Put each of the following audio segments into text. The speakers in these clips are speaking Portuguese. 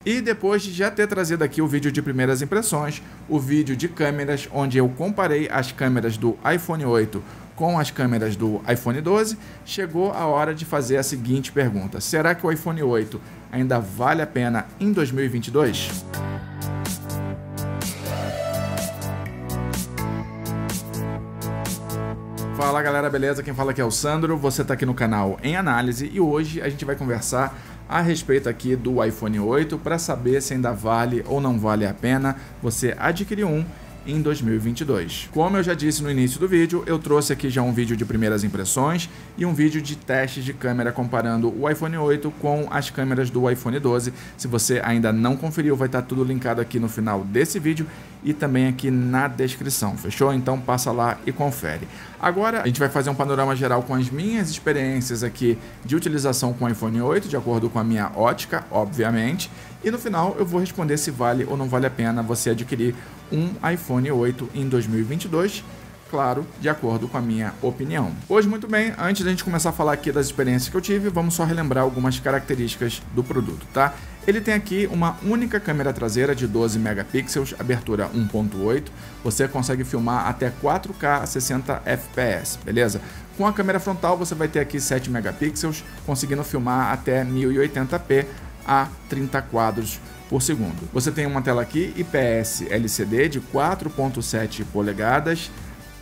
E depois de já ter trazido aqui o vídeo de primeiras impressões, o vídeo de câmeras, onde eu comparei as câmeras do iPhone 8 com as câmeras do iPhone 12, chegou a hora de fazer a seguinte pergunta: será que o iPhone 8 ainda vale a pena em 2022? Fala galera, beleza? Quem fala aqui é o Sandro, você está aqui no canal Em Análise e hoje a gente vai conversar a respeito aqui do iPhone 8 para saber se ainda vale ou não vale a pena você adquirir um em 2022. Como eu já disse no início do vídeo, eu trouxe aqui já um vídeo de primeiras impressões e um vídeo de testes de câmera comparando o iPhone 8 com as câmeras do iPhone 12. Se você ainda não conferiu, vai estar tudo linkado aqui no final desse vídeo e também aqui na descrição, fechou? Então passa lá e confere. Agora a gente vai fazer um panorama geral com as minhas experiências aqui de utilização com o iPhone 8, de acordo com a minha ótica, obviamente, e no final eu vou responder se vale ou não vale a pena você adquirir um iPhone 8 em 2022, claro, de acordo com a minha opinião. Pois muito bem, antes da gente começar a falar aqui das experiências que eu tive, vamos só relembrar algumas características do produto, tá? Ele tem aqui uma única câmera traseira de 12 megapixels, abertura 1.8, você consegue filmar até 4K a 60 fps, beleza? Com a câmera frontal você vai ter aqui 7 megapixels, conseguindo filmar até 1080p a 30 quadros por segundo. Você tem uma tela aqui IPS LCD de 4.7 polegadas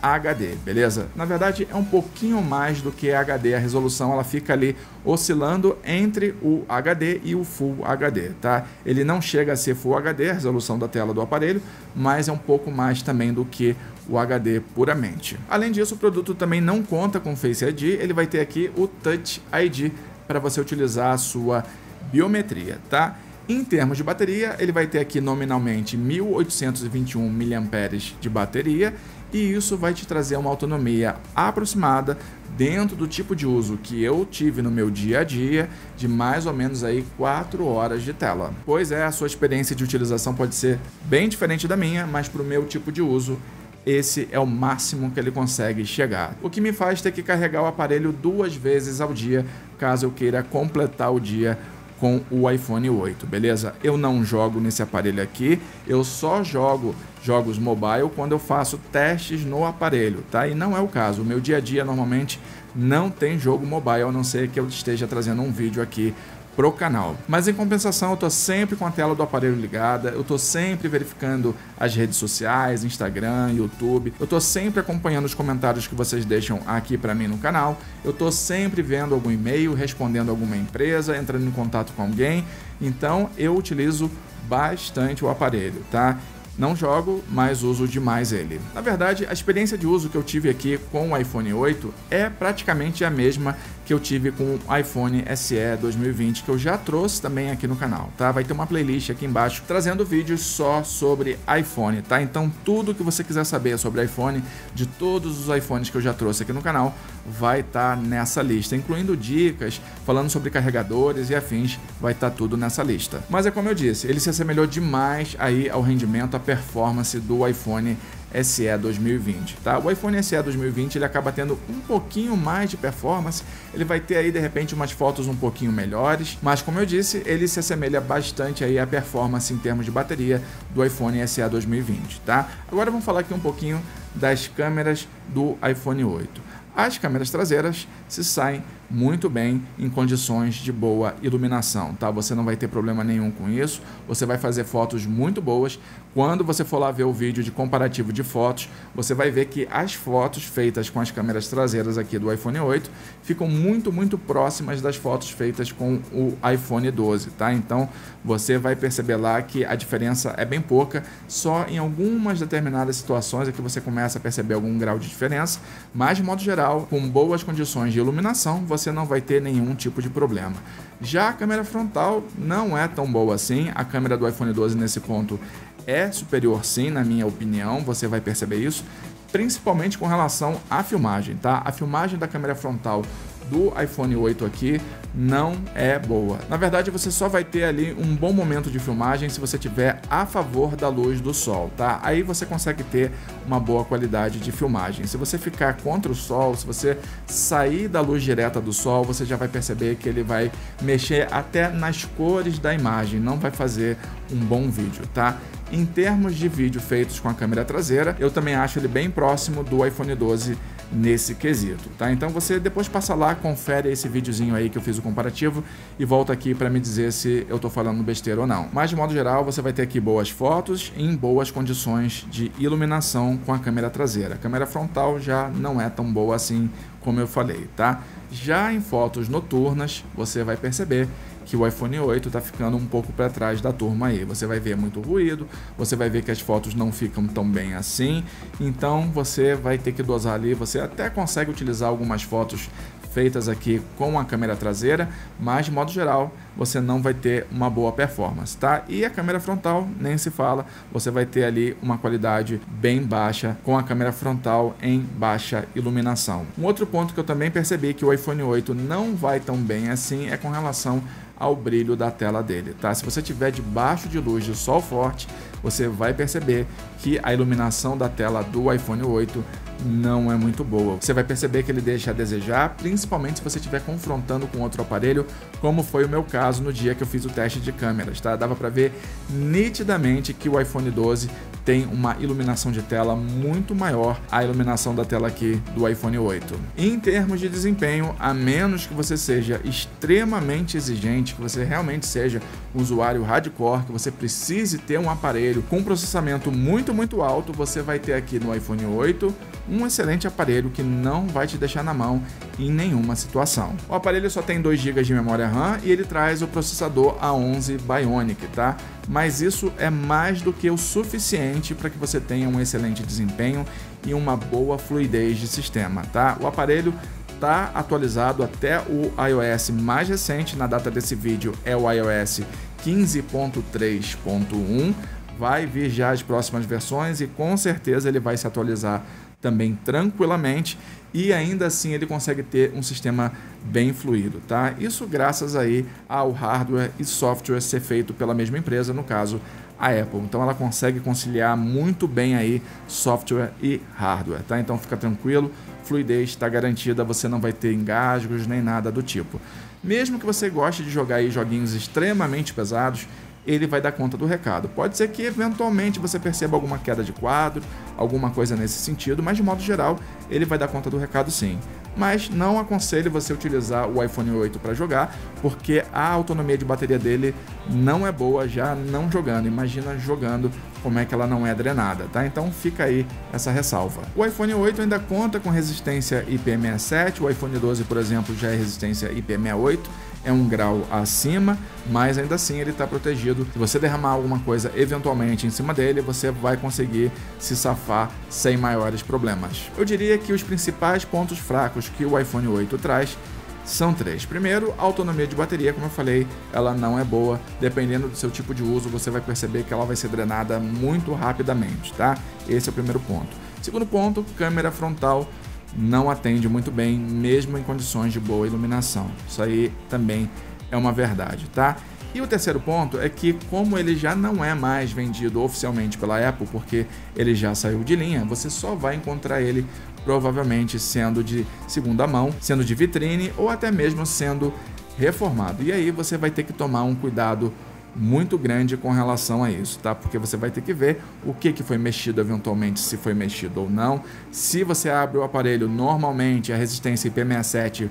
HD, beleza? Na verdade é um pouquinho mais do que HD, a resolução ela fica ali oscilando entre o HD e o Full HD, tá? Ele não chega a ser Full HD, a resolução da tela do aparelho, mas é um pouco mais também do que o HD puramente. Além disso, o produto também não conta com Face ID, ele vai ter aqui o Touch ID para você utilizar a sua biometria, tá? Em termos de bateria, ele vai ter aqui nominalmente 1821 mAh de bateria e isso vai te trazer uma autonomia aproximada dentro do tipo de uso que eu tive no meu dia a dia de mais ou menos aí 4 horas de tela. Pois é, a sua experiência de utilização pode ser bem diferente da minha, mas para o meu tipo de uso esse é o máximo que ele consegue chegar. O que me faz ter que carregar o aparelho 2 vezes ao dia caso eu queira completar o dia com o iPhone 8, beleza? Eu não jogo nesse aparelho aqui, eu só jogo jogos mobile quando eu faço testes no aparelho, tá? E não é o caso, o meu dia a dia normalmente não tem jogo mobile, a não ser que eu esteja trazendo um vídeo aqui pro canal. Mas em compensação eu tô sempre com a tela do aparelho ligada, eu tô sempre verificando as redes sociais, Instagram, YouTube, eu tô sempre acompanhando os comentários que vocês deixam aqui para mim no canal, eu tô sempre vendo algum e-mail, respondendo alguma empresa, entrando em contato com alguém, então eu utilizo bastante o aparelho, tá? Não jogo, mas uso demais ele. Na verdade, a experiência de uso que eu tive aqui com o iPhone 8 é praticamente a mesma que eu tive com o iPhone SE 2020, que eu já trouxe também aqui no canal, tá? Vai ter uma playlist aqui embaixo trazendo vídeos só sobre iPhone, tá? Então tudo que você quiser saber sobre iPhone, de todos os iPhones que eu já trouxe aqui no canal, vai estar nessa lista, incluindo dicas, falando sobre carregadores e afins, vai estar tudo nessa lista. Mas é como eu disse, ele se assemelhou demais aí ao rendimento, à performance do iPhone SE 2020, tá? O iPhone SE 2020 ele acaba tendo um pouquinho mais de performance, ele vai ter aí de repente umas fotos um pouquinho melhores, mas como eu disse, ele se assemelha bastante aí à performance em termos de bateria do iPhone SE 2020, tá? Agora vamos falar aqui um pouquinho das câmeras do iPhone 8. As câmeras traseiras se saem muito bem em condições de boa iluminação, tá? Você não vai ter problema nenhum com isso, você vai fazer fotos muito boas. Quando você for lá ver o vídeo de comparativo de fotos, você vai ver que as fotos feitas com as câmeras traseiras aqui do iPhone 8 ficam muito próximas das fotos feitas com o iPhone 12, tá? Então você vai perceber lá que a diferença é bem pouca, só em algumas determinadas situações é que você começa a perceber algum grau de diferença, mas de modo geral, com boas condições de iluminação, você não vai ter nenhum tipo de problema. Já a câmera frontal não é tão boa assim, a câmera do iPhone 12 nesse ponto é superior sim, na minha opinião, você vai perceber isso, principalmente com relação à filmagem, tá? A filmagem da câmera frontal do iPhone 8 aqui não é boa. Na verdade, você só vai ter ali um bom momento de filmagem se você tiver a favor da luz do sol, tá? Aí você consegue ter uma boa qualidade de filmagem. Se você ficar contra o sol, se você sair da luz direta do sol, você já vai perceber que ele vai mexer até nas cores da imagem, não vai fazer um bom vídeo, tá? Em termos de vídeo feitos com a câmera traseira, eu também acho ele bem próximo do iPhone 12 nesse quesito, tá? Então você depois passa lá, confere esse videozinho aí que eu fiz o comparativo e volta aqui para me dizer se eu tô falando besteira ou não. Mas de modo geral, você vai ter aqui boas fotos em boas condições de iluminação com a câmera traseira. A câmera frontal já não é tão boa assim como eu falei, tá? Já em fotos noturnas, você vai perceber que o iPhone 8 está ficando um pouco para trás da turma aí. Você vai ver muito ruído, você vai ver que as fotos não ficam tão bem assim, então você vai ter que dosar ali. Você até consegue utilizar algumas fotos feitas aqui com a câmera traseira, mas de modo geral você não vai ter uma boa performance, tá? E a câmera frontal nem se fala, você vai ter ali uma qualidade bem baixa com a câmera frontal em baixa iluminação. Um outro ponto que eu também percebi que o iPhone 8 não vai tão bem assim é com relação ao brilho da tela dele, tá? Se você tiver debaixo de luz de sol forte, você vai perceber que a iluminação da tela do iPhone 8 não é muito boa. Você vai perceber que ele deixa a desejar, principalmente se você estiver confrontando com outro aparelho, como foi o meu caso no dia que eu fiz o teste de câmeras, tá? Dava para ver nitidamente que o iPhone 12 tem uma iluminação de tela muito maior à iluminação da tela aqui do iPhone 8. Em termos de desempenho, a menos que você seja extremamente exigente, que você realmente seja um usuário hardcore, que você precise ter um aparelho com processamento muito alto, você vai ter aqui no iPhone 8 um excelente aparelho que não vai te deixar na mão em nenhuma situação. O aparelho só tem 2 GB de memória RAM e ele traz o processador A11 Bionic, tá? Mas isso é mais do que o suficiente para que você tenha um excelente desempenho e uma boa fluidez de sistema, tá? O aparelho está atualizado até o iOS mais recente, na data desse vídeo é o iOS 15.3.1, vai vir já as próximas versões e com certeza ele vai se atualizar também tranquilamente e ainda assim ele consegue ter um sistema bem fluido, tá? Isso graças aí ao hardware e software ser feito pela mesma empresa, no caso a Apple. Então ela consegue conciliar muito bem aí software e hardware, tá? Então fica tranquilo, fluidez está garantida, você não vai ter engasgos nem nada do tipo. Mesmo que você goste de jogar aí joguinhos extremamente pesados, ele vai dar conta do recado. Pode ser que eventualmente você perceba alguma queda de quadro, alguma coisa nesse sentido, mas de modo geral ele vai dar conta do recado sim. Mas não aconselho você utilizar o iPhone 8 para jogar, porque a autonomia de bateria dele não é boa já não jogando. Imagina jogando como é que ela não é drenada, tá? Então fica aí essa ressalva. O iPhone 8 ainda conta com resistência IP67, o iPhone 12, por exemplo, já é resistência IP68, é um grau acima, mas ainda assim ele está protegido. Se você derramar alguma coisa eventualmente em cima dele, você vai conseguir se safar sem maiores problemas. Eu diria que os principais pontos fracos que o iPhone 8 traz são 3. Primeiro, a autonomia de bateria, como eu falei, ela não é boa. Dependendo do seu tipo de uso, você vai perceber que ela vai ser drenada muito rapidamente, tá? Esse é o primeiro ponto. Segundo ponto, câmera frontal não atende muito bem, mesmo em condições de boa iluminação. Isso aí também é uma verdade, tá? E o terceiro ponto é que, como ele já não é mais vendido oficialmente pela Apple, porque ele já saiu de linha, você só vai encontrar ele provavelmente sendo de segunda mão, sendo de vitrine ou até mesmo sendo reformado. E aí você vai ter que tomar um cuidado muito grande com relação a isso, tá? Porque você vai ter que ver o que foi mexido eventualmente, se foi mexido ou não. Se você abre o aparelho normalmente, a resistência IP67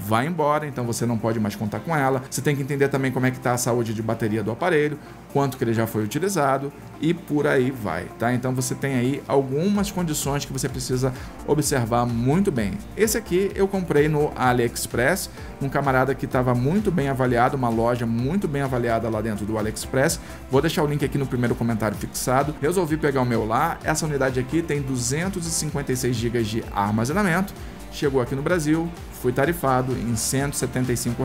vai embora, então você não pode mais contar com ela. Você tem que entender também como é que está a saúde de bateria do aparelho, quanto que ele já foi utilizado e por aí vai, tá? Então você tem aí algumas condições que você precisa observar muito bem. Esse aqui eu comprei no AliExpress, um camarada que estava muito bem avaliado, uma loja muito bem avaliada lá dentro do AliExpress. Vou deixar o link aqui no primeiro comentário fixado. Resolvi pegar o meu lá. Essa unidade aqui tem 256 GB de armazenamento. Chegou aqui no Brasil, fui tarifado em R$ 175.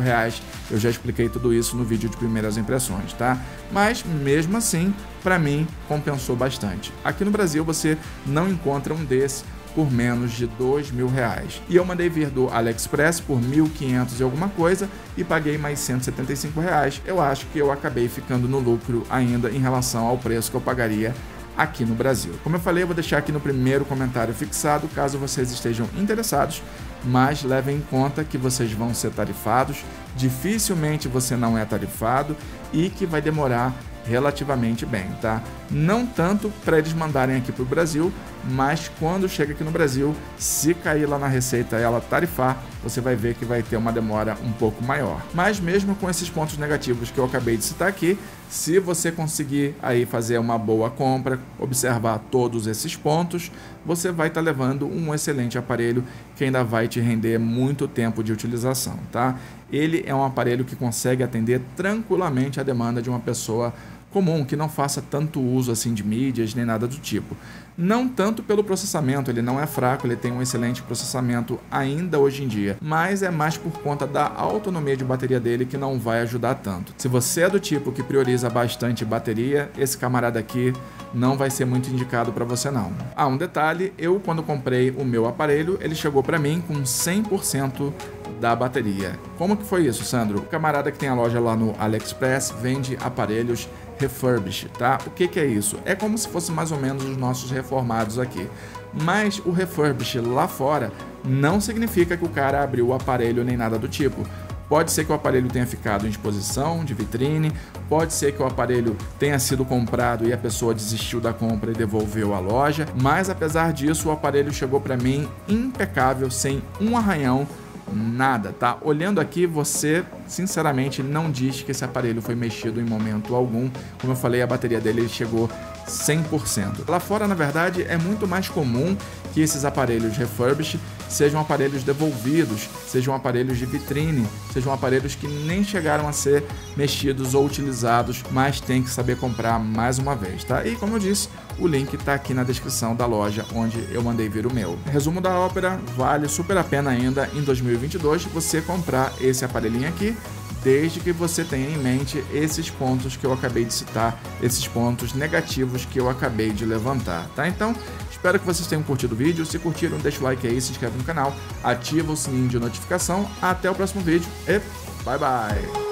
Eu já expliquei tudo isso no vídeo de primeiras impressões, tá? Mas mesmo assim, para mim, compensou bastante. Aqui no Brasil você não encontra um desse por menos de R$2.000. E eu mandei vir do AliExpress por 1.500 e alguma coisa e paguei mais R$175. Eu acho que eu acabei ficando no lucro ainda em relação ao preço que eu pagaria aqui no Brasil. Como eu falei, eu vou deixar aqui no primeiro comentário fixado, caso vocês estejam interessados, mas levem em conta que vocês vão ser tarifados, dificilmente você não é tarifado e que vai demorar relativamente bem, tá? Não tanto para eles mandarem aqui para o Brasil, mas quando chega aqui no Brasil, se cair lá na Receita ela tarifar, você vai ver que vai ter uma demora um pouco maior. Mas mesmo com esses pontos negativos que eu acabei de citar aqui, se você conseguir aí fazer uma boa compra, observar todos esses pontos, você vai estar levando um excelente aparelho que ainda vai te render muito tempo de utilização, tá? Ele é um aparelho que consegue atender tranquilamente a demanda de uma pessoa comum, que não faça tanto uso assim de mídias nem nada do tipo. Não tanto pelo processamento, ele não é fraco, ele tem um excelente processamento ainda hoje em dia, mas é mais por conta da autonomia de bateria dele que não vai ajudar tanto. Se você é do tipo que prioriza bastante bateria, esse camarada aqui não vai ser muito indicado para você não. Ah, um detalhe, eu quando comprei o meu aparelho, ele chegou para mim com 100% da bateria. Como que foi isso, Sandro? O camarada que tem a loja lá no AliExpress vende aparelhos refurbished, tá? O que é isso? É como se fosse mais ou menos os nossos reformados aqui. Mas o refurbished lá fora não significa que o cara abriu o aparelho nem nada do tipo. Pode ser que o aparelho tenha ficado em exposição, de vitrine, pode ser que o aparelho tenha sido comprado e a pessoa desistiu da compra e devolveu à loja, mas apesar disso o aparelho chegou para mim impecável, sem um arranhão, nada, tá? Olhando aqui, você sinceramente não diz que esse aparelho foi mexido em momento algum. Como eu falei, a bateria dele chegou 100%. Lá fora, na verdade, é muito mais comum que esses aparelhos refurbished sejam aparelhos devolvidos, sejam aparelhos de vitrine, sejam aparelhos que nem chegaram a ser mexidos ou utilizados, mas tem que saber comprar mais uma vez, tá? E como eu disse, o link tá aqui na descrição da loja onde eu mandei vir o meu. Resumo da ópera, vale super a pena ainda em 2022 você comprar esse aparelhinho aqui, desde que você tenha em mente esses pontos que eu acabei de citar, esses pontos negativos que eu acabei de levantar, tá? Então, espero que vocês tenham curtido o vídeo. Se curtiram, deixa o like aí, se inscreve no canal, ativa o sininho de notificação. Até o próximo vídeo e bye bye!